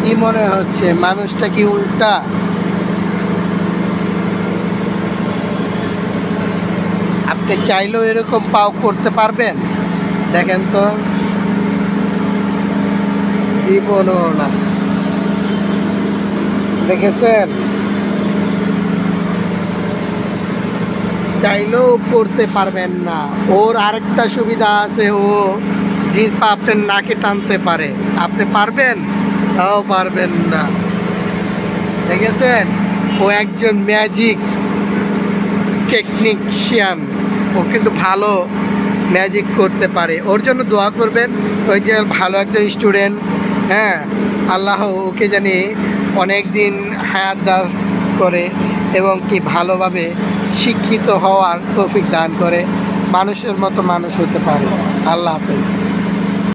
কি মনে হচ্ছে, মানুষটা কি উল্টা? আপনি চাইলেও এরকম পাও করতে পারবেন? দেখেন তো, জীবনও না। দেখেছেন, চাইলেও করতে পারবেন না। ওর আরেকটা সুবিধা আছে, ও জিহ্বা আপনার নাকে টানতে পারে। আপনি পারবেন? তাও পারবেন না। দেখেছেন, ও একজন ম্যাজিক টেকনিশিয়ান। ও কিন্তু ভালো ম্যাজিক করতে পারে। ওর জন্য দোয়া করবেন, ওই যে ভালো একজন স্টুডেন্ট। হ্যাঁ, আল্লাহ ওকে জানি অনেক দিন হায়াত দাস করে এবং কি ভালোভাবে শিক্ষিত হওয়ার তৌফিক দান করে, মানুষের মতো মানুষ হতে পারে। আল্লাহ হাফেজ।